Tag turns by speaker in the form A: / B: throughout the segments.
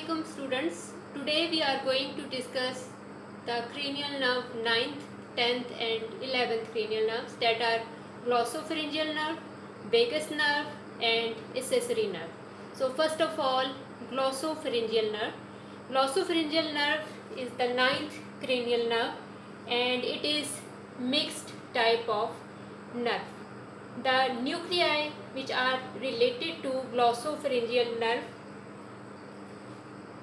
A: Assalamualaikum students. Today we are going to discuss the cranial nerve 9th, 10th and 11th cranial nerves, that are glossopharyngeal nerve, vagus nerve and accessory nerve. So first of all, glossopharyngeal nerve. Glossopharyngeal nerve is the 9th cranial nerve and it is mixed type of nerve. The nuclei which are related to glossopharyngeal nerve: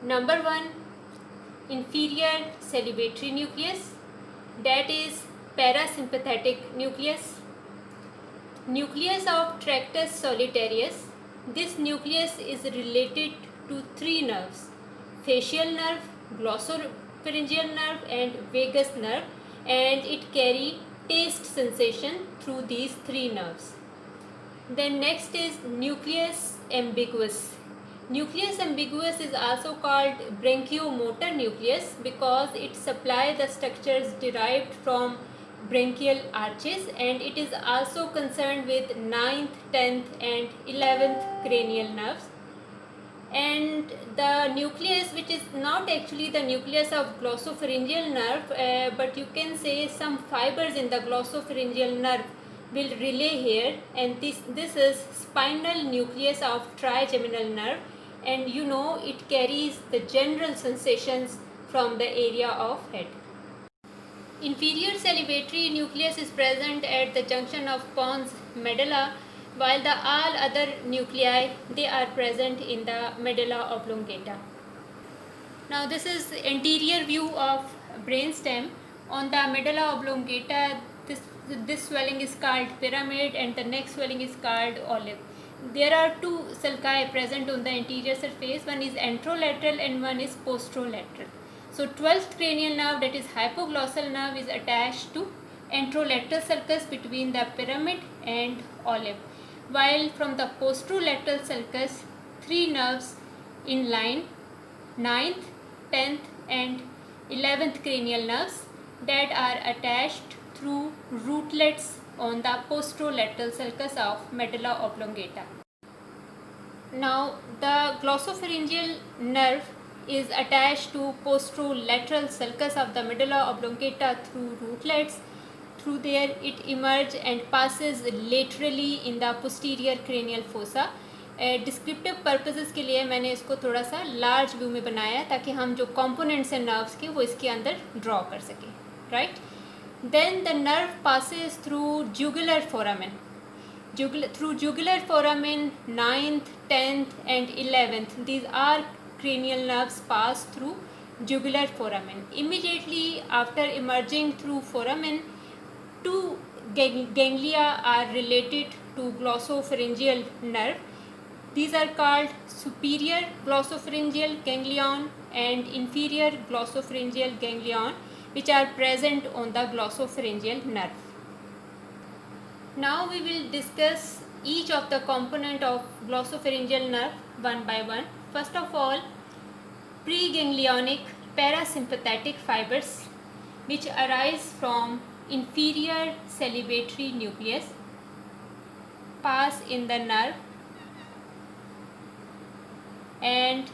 A: number 1, inferior salivatory nucleus, that is parasympathetic nucleus. Nucleus of tractus solitarius. This nucleus is related to 3 nerves: facial nerve, glossopharyngeal nerve and vagus nerve, and it carry taste sensation through these 3 nerves. Then next is nucleus ambiguus. Nucleus ambiguus is also called branchiomotor nucleus because it supplies the structures derived from branchial arches, and it is also concerned with 9th, 10th and 11th cranial nerves. And the nucleus, which is not actually the nucleus of glossopharyngeal nerve, but you can say some fibers in the glossopharyngeal nerve will relay here, and this is spinal nucleus of trigeminal nerve, and you know it carries the general sensations from the area of head. Inferior salivatory nucleus is present at the junction of pons medulla, while the all other nuclei, they are present in the medulla oblongata. Now this is anterior view of brainstem. On the medulla oblongata, this swelling is called pyramid and the next swelling is called olive. There are 2 sulci present on the anterior surface. One is anterolateral and one is posterolateral. So 12th cranial nerve, that is hypoglossal nerve, is attached to anterolateral sulcus between the pyramid and olive, while from the posterolateral sulcus 3 nerves in line, 9th, 10th and 11th cranial nerves, that are attached through rootlets on the posterolateral sulcus of medulla oblongata. Now the glossopharyngeal nerve is attached to posterolateral sulcus of the medulla oblongata through rootlets. Through there it emerges and passes laterally in the posterior cranial fossa. Descriptive purposes के लिए मैंने इसको थोड़ा सा large view में बनाया ताकि हम जो कंपोनेंट्स हैं नर्व्स के वो इसके अंदर ड्रॉ कर सकें, right. Then the nerve passes through jugular foramen. Through jugular foramen, 9th, 10th and 11th, these are cranial nerves pass through jugular foramen. Immediately after emerging through foramen, 2 ganglia are related to glossopharyngeal nerve. These are called superior glossopharyngeal ganglion and inferior glossopharyngeal ganglion, which are present on the glossopharyngeal nerve. Now we will discuss each of the component of glossopharyngeal nerve one by one. First of all, preganglionic parasympathetic fibers, which arise from inferior salivatory nucleus, pass in the nerve and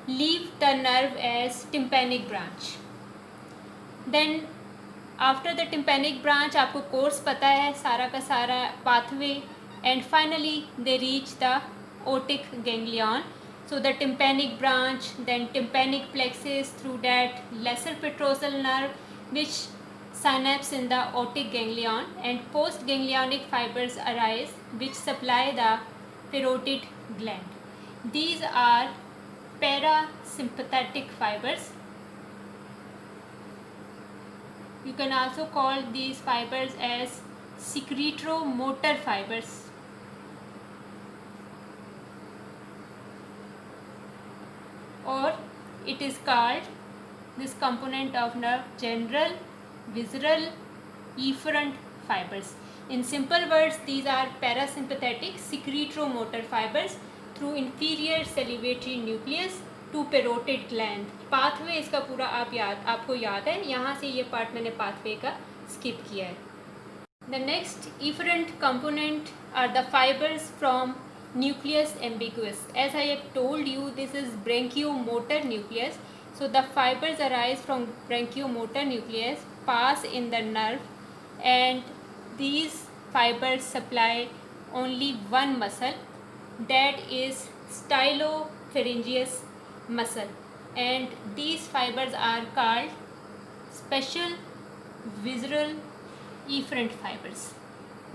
A: leave the nerve as tympanic branch. Then after the tympanic branch, आपको course पता है सारा का सारा pathway, and finally they reach the otic ganglion. So the tympanic branch, then tympanic plexus, through that lesser petrosal nerve which synapse in the otic ganglion, and postganglionic fibers arise which supply the parotid gland. These are parasympathetic fibers. You can also call these fibers as secretomotor fibers. Or it is called, this component of nerve, general, visceral, efferent fibers. In simple words, these are parasympathetic secretomotor fibers through inferior salivatory nucleus to parotid gland. Pathway इसका पूरा आपको याद है, यहाँ से ये part मैंने pathway का स्किप किया है. The next efferent component are the fibers from nucleus ambiguous. As I have told you, this is branchiomotor nucleus. So the fibers arise from branchiomotor nucleus, pass in the nerve, and these fibers supply only one muscle, that is stylopharyngeus muscle, and these fibers are called special visceral efferent fibers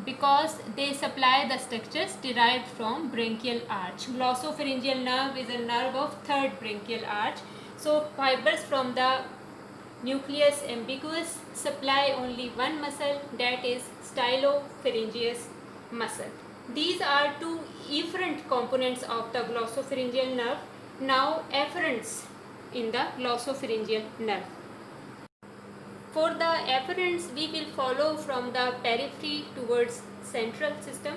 A: because they supply the structures derived from branchial arch. Glossopharyngeal nerve is a nerve of third branchial arch. So fibers from the nucleus ambiguous supply only one muscle, that is stylopharyngeus muscle. These are two efferent components of the glossopharyngeal nerve. Now afferents in the glossopharyngeal nerve. For the afferents, we will follow from the periphery towards central system.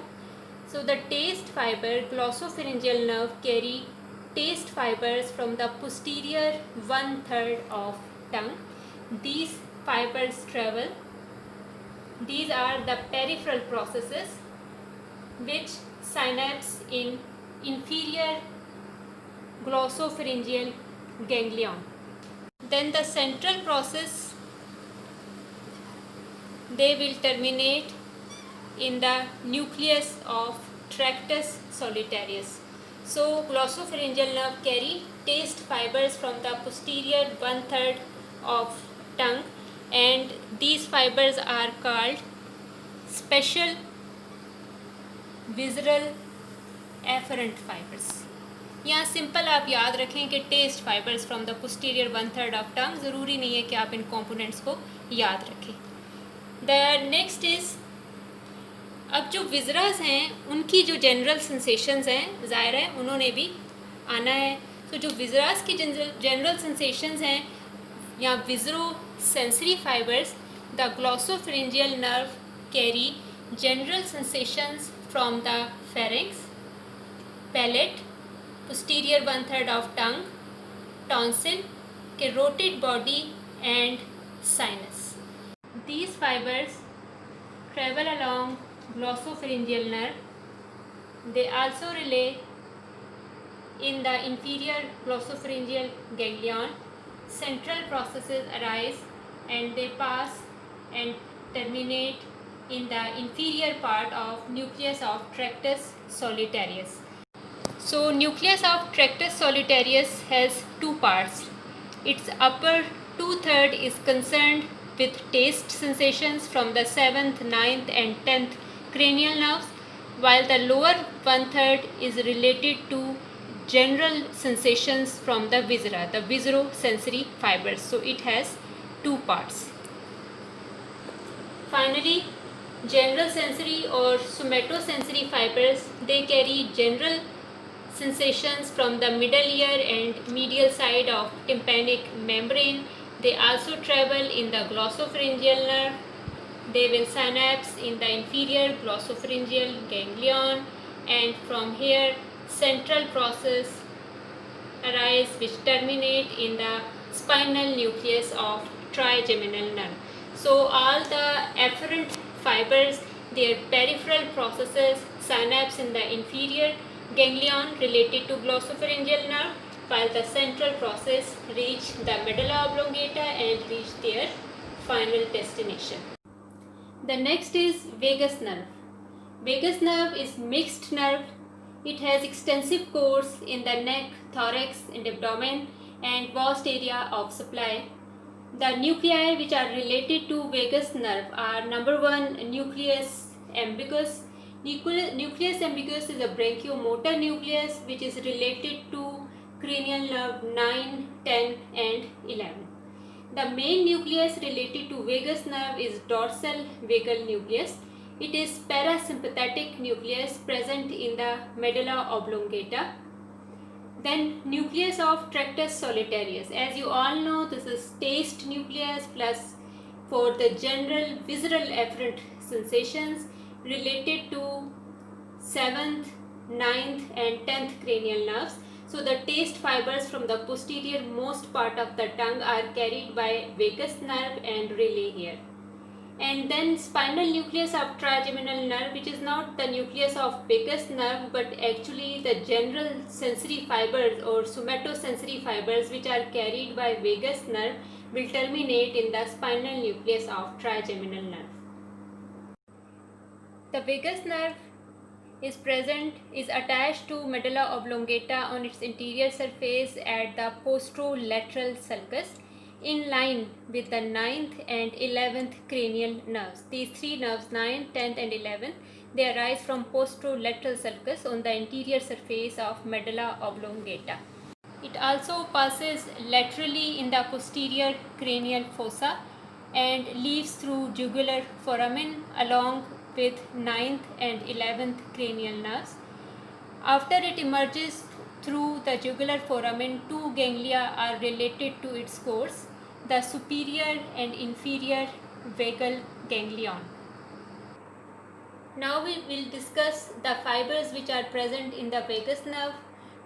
A: So the taste fiber, glossopharyngeal nerve carry taste fibers from the posterior 1/3 of tongue. These fibers travel. These are the peripheral processes which synapse in inferior glossopharyngeal ganglion. Then the central process, they will terminate in the nucleus of tractus solitarius. So glossopharyngeal nerve carry taste fibers from the posterior 1/3 of tongue, and these fibers are called special visceral afferent fibers. यहाँ simple आप याद रखें कि taste fibers from the posterior 1/3 of tongue, ज़रूरी नहीं है कि आप इन कंपोनेंट्स को याद रखें. द नेक्स्ट इज़, अब जो विजरास हैं उनकी जो जनरल सेंसेशंस हैं, ज़ाहिर है उन्होंने भी आना है. तो जो विजरास की जनरल सेंसेशंस हैं या visceral sensory fibers, the glossopharyngeal nerve carry general sensations from the pharynx, palate, posterior 1/3 of tongue, tonsil, carotid body and sinus. These fibers travel along glossopharyngeal nerve. They also relay in the inferior glossopharyngeal ganglion. Central processes arise and they pass and terminate in the inferior part of nucleus of tractus solitarius. So nucleus of tractus solitarius has two parts. Its upper 2/3 is concerned with taste sensations from the 7th, 9th and 10th cranial nerves, while the lower 1/3 is related to general sensations from the viscera, the viscerosensory fibers. So it has two parts. Finally, general sensory or somatosensory fibers, they carry general sensations from the middle ear and medial side of tympanic membrane. They also travel in the glossopharyngeal nerve. They will synapse in the inferior glossopharyngeal ganglion, and from here central process arise which terminate in the spinal nucleus of trigeminal nerve. So all the afferent fibers, their peripheral processes synapse in the inferior ganglion related to glossopharyngeal nerve, while the central process reach the medulla oblongata and reach their final destination. The next is vagus nerve. Vagus nerve is mixed nerve. It has extensive course in the neck, thorax and abdomen and vast area of supply. The nuclei which are related to vagus nerve are: number 1, nucleus ambiguous. Nucleus ambiguous is a branchiomotor nucleus which is related to cranial nerve 9, 10 and 11. The main nucleus related to vagus nerve is dorsal vagal nucleus. It is parasympathetic nucleus present in the medulla oblongata. Then nucleus of tractus solitarius. As you all know, this is taste nucleus plus for the general visceral afferent sensations related to 7th, 9th and 10th cranial nerves. So the taste fibers from the posterior most part of the tongue are carried by vagus nerve and relay here. And then spinal nucleus of trigeminal nerve, which is not the nucleus of vagus nerve but actually the general sensory fibers or somatosensory fibers which are carried by vagus nerve, will terminate in the spinal nucleus of trigeminal nerve. The vagus nerve is attached to medulla oblongata on its interior surface at the posterolateral sulcus, in line with the 9th and 11th cranial nerves. These three nerves, 9th, 10th and 11th, they arise from posterolateral sulcus on the interior surface of medulla oblongata. It also passes laterally in the posterior cranial fossa and leaves through jugular foramen along with 9th and 11th cranial nerves. After it emerges through the jugular foramen, two ganglia are related to its course, the superior and inferior vagal ganglion. Now we will discuss the fibers which are present in the vagus nerve.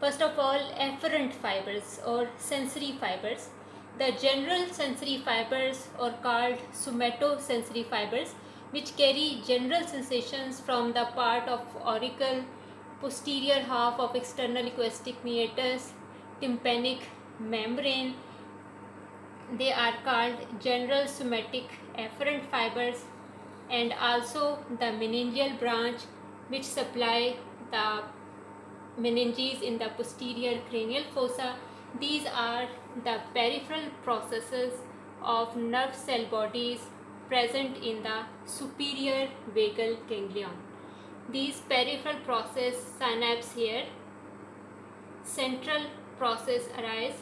A: First of all, efferent fibers or sensory fibers. The general sensory fibers are called somatosensory fibers, which carry general sensations from the part of auricle, posterior half of external acoustic meatus, tympanic membrane. They are called general somatic efferent fibers, and also the meningeal branch which supply the meninges in the posterior cranial fossa. These are the peripheral processes of nerve cell bodies present in the superior vagal ganglion. These peripheral process synapse here, central process arise,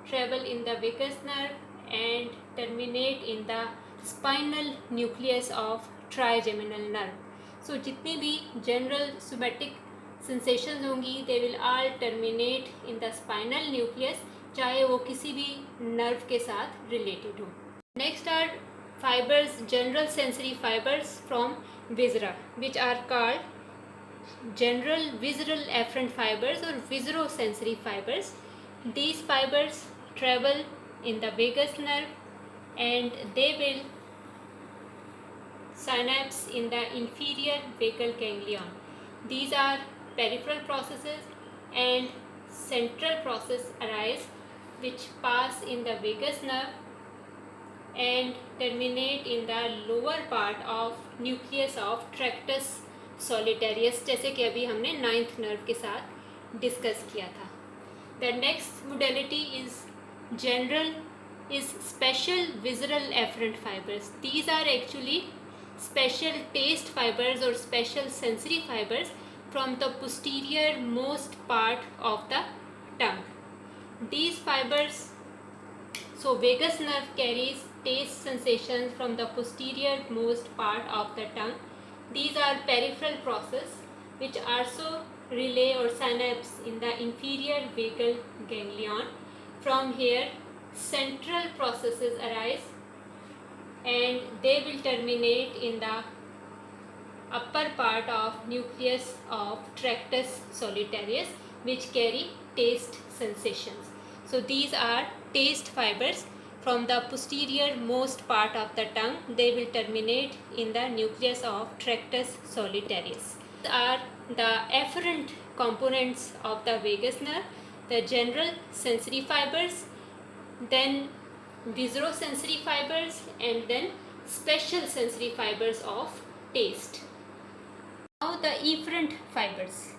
A: travel in the vagus nerve and terminate in the spinal nucleus of trigeminal nerve. So जितनी भी general somatic sensations होंगी they will all terminate in the spinal nucleus, चाहे वो किसी भी nerve के साथ related हो. Next are fibers, general sensory fibers from viscera, which are called general visceral efferent fibers or viscerosensory fibers. These fibers travel in the vagus nerve and they will synapse in the inferior vagal ganglion. These are peripheral processes, and central process arise which pass in the vagus nerve and terminate in the lower part of nucleus of tractus solitarius, जैसे कि अभी हमने 9th nerve के साथ discuss किया था. The next modality is special visceral efferent fibers. These are actually special taste fibers or special sensory fibers from the posterior most part of the tongue. These fibers, so vagus nerve carries taste sensations from the posterior most part of the tongue. These are peripheral process which also relay or synapse in the inferior vagal ganglion. From here central processes arise and they will terminate in the upper part of nucleus of tractus solitarius, which carry taste sensations. So these are taste fibers from the posterior most part of the tongue. They will terminate in the nucleus of tractus solitarius. These are the efferent components of the vagus nerve, the general sensory fibers, then viscerosensory fibers, and then special sensory fibers of taste. Now the efferent fibers.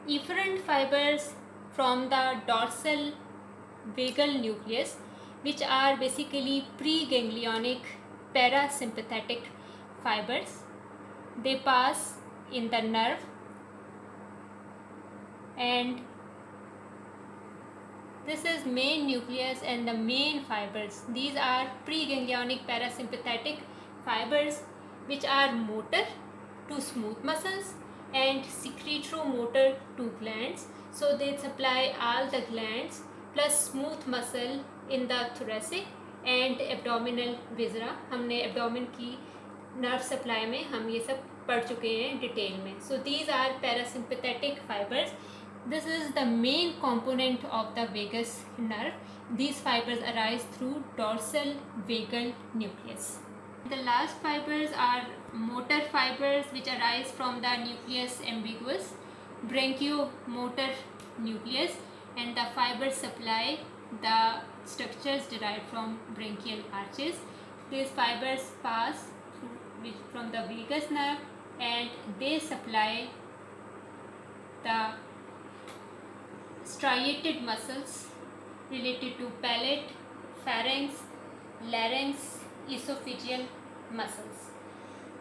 A: Efferent fibers from the dorsal vagal nucleus, which are basically preganglionic parasympathetic fibers. They pass in the nerve and this is main nucleus and the main fibers. These are preganglionic parasympathetic fibers which are motor to smooth muscles and secretomotor to glands. So they supply all the glands plus smooth muscle in the thoracic and abdominal viscera. हमने abdomen की nerve supply में हम ये सब पढ़ चुके हैं detail में. So these are parasympathetic fibers. This is the main component of the vagus nerve. These fibers arise through dorsal vagal nucleus. The last fibers are motor fibers which arise from the nucleus ambiguous, branchiomotor nucleus, and the fibers supply the structures derived from branchial arches. These fibers pass from the vagus nerve and they supply the striated muscles related to palate, pharynx, larynx, esophageal muscles.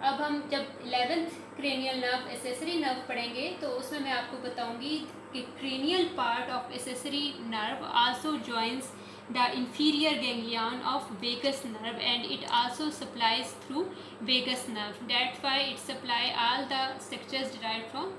A: अब हम जब 11th cranial nerve accessory nerve पढ़ेंगे तो उसमें मैं आपको बताऊंगी कि cranial part of accessory nerve also joins the inferior ganglion of vagus nerve and it also supplies through vagus nerve. That's why it supply all the structures derived from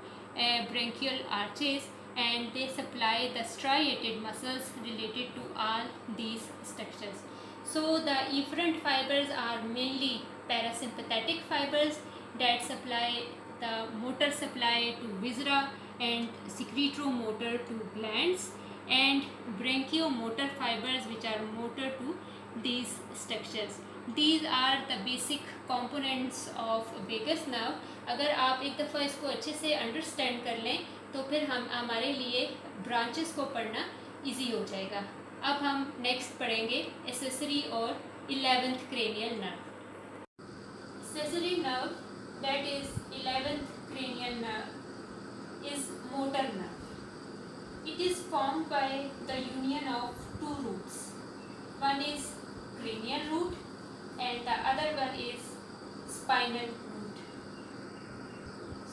A: branchial arches and they supply the striated muscles related to all these structures. So the efferent fibers are mainly parasympathetic fibers that supply the motor supply to viscera and secretomotor to glands, and branchiomotor fibers which are motor to these structures. These are the basic components of vagus nerve. अगर आप एक दफ़ा इसको अच्छे से understand कर लें तो फिर हमारे लिए ब्रांचेस को पढ़ना इजी हो जाएगा. अब हम नेक्स्ट पढ़ेंगे एसेसरी और 11th cranial nerve. Accessory nerve, that is 11th cranial nerve, is motor nerve. It is formed by the union of two roots. One is cranial root and the other one is spinal root.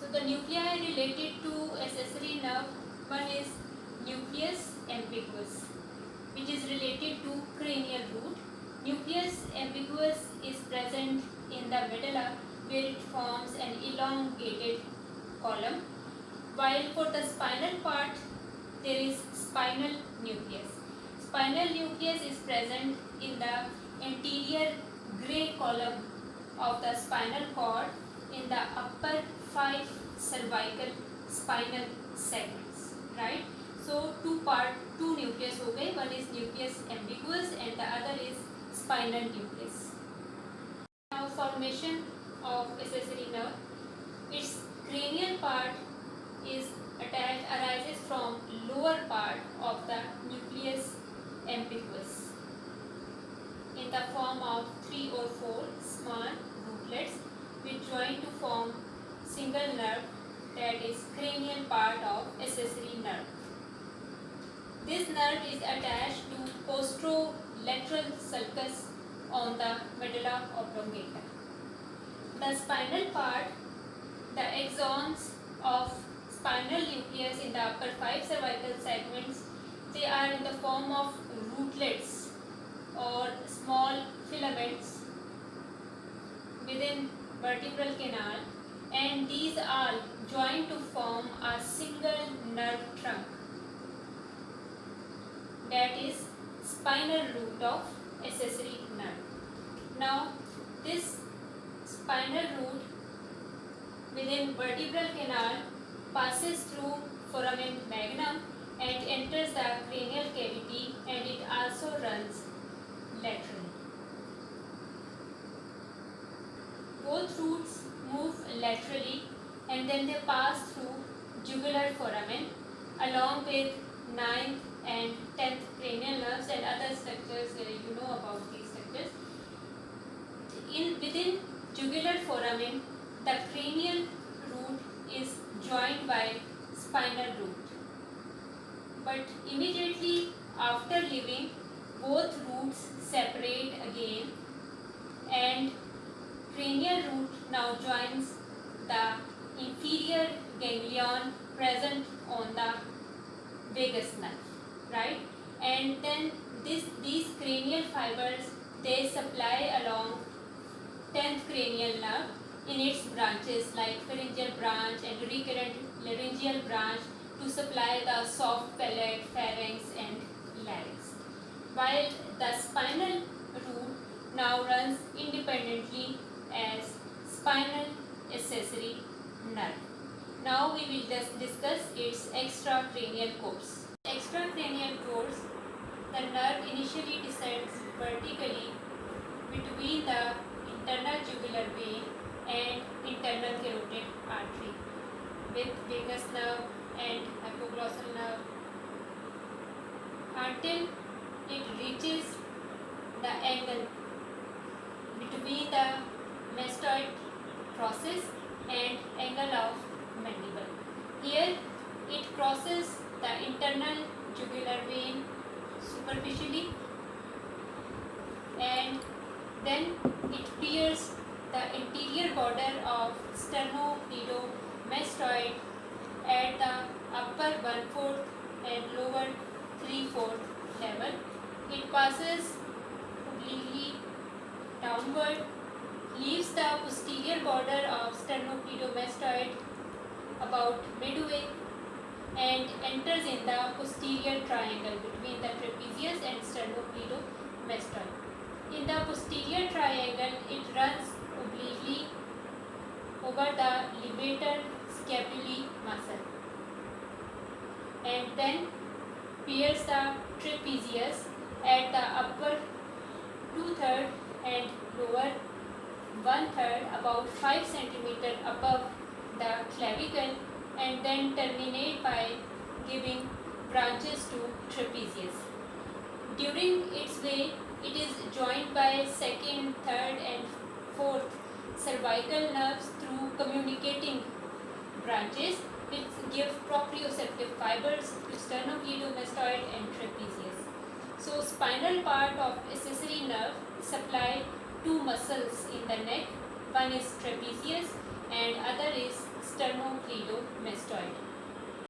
A: So the nuclei related to accessory nerve, one is nucleus ambiguous, which is related to cranial root. Nucleus ambiguous is present in the medulla where it forms an elongated column, while for the spinal part there is spinal nucleus. Spinal nucleus is present in the anterior grey column of the spinal cord in the upper 5 cervical spinal segments, right? So two nucleus हो गए. One is nucleus ambiguous and the other is spinal nucleus. Now formation of accessory nerve. Its cranial part arises from lower part of the nucleus ambiguous in the form of 3 or 4 small rootlets which join to form single nerve, that is cranial part of accessory nerve. This nerve is attached to posterolateral sulcus on the medulla oblongata. The spinal part, the axons of spinal nucleus in the upper 5 cervical segments, they are in the form of rootlets or small filaments within vertebral canal, and these all join to form a single nerve trunk, that is spinal root of accessory nerve. Now this spinal root within vertebral canal passes through foramen magnum and enters the cranial cavity, and it also runs laterally. Both roots move laterally and then they pass through jugular foramen along with 9th and 10th cranial nerves and other structures. You know about these structures. Within jugular foramen, the cranial root is joined by spinal root. But immediately after leaving, both roots separate again and cranial root now joins the inferior ganglion present on the vagus nerve, right? And then these cranial fibers, they supply along 10th cranial nerve in its branches like pharyngeal branch and recurrent laryngeal branch to supply the soft palate, pharynx and larynx. While the spinal root now runs independently as spinal accessory nerve. Now we will just discuss its extracranial course. Extracranial course, the nerve initially descends vertically between the internal jugular vein and internal carotid artery with vagus nerve and hypoglossal nerve until it reaches the angle between the mastoid process and angle of mandible. Here it crosses the internal jugular vein superficially and then it pierces the anterior border of sternocleidomastoid at the upper 1/4 and lower 3/4 level. It passes obliquely downward, leaves the posterior border of sternocleidomastoid about midway and enters in the posterior triangle between the trapezius and sternocleidomastoid. In the posterior triangle, it runs obliquely over the levator scapulae muscle and then pierces the trapezius at the upper 2/3 and lower 1/3 about 5 cm above the clavicle and then terminate by giving branches to trapezius. During its way, it is joined by 2nd, 3rd and 4th cervical nerves through communicating branches which give proprioceptive fibers to sternocleidomastoid and trapezius. So spinal part of accessory nerve supply two muscles in the neck. One is trapezius and other is sternocleidomastoid.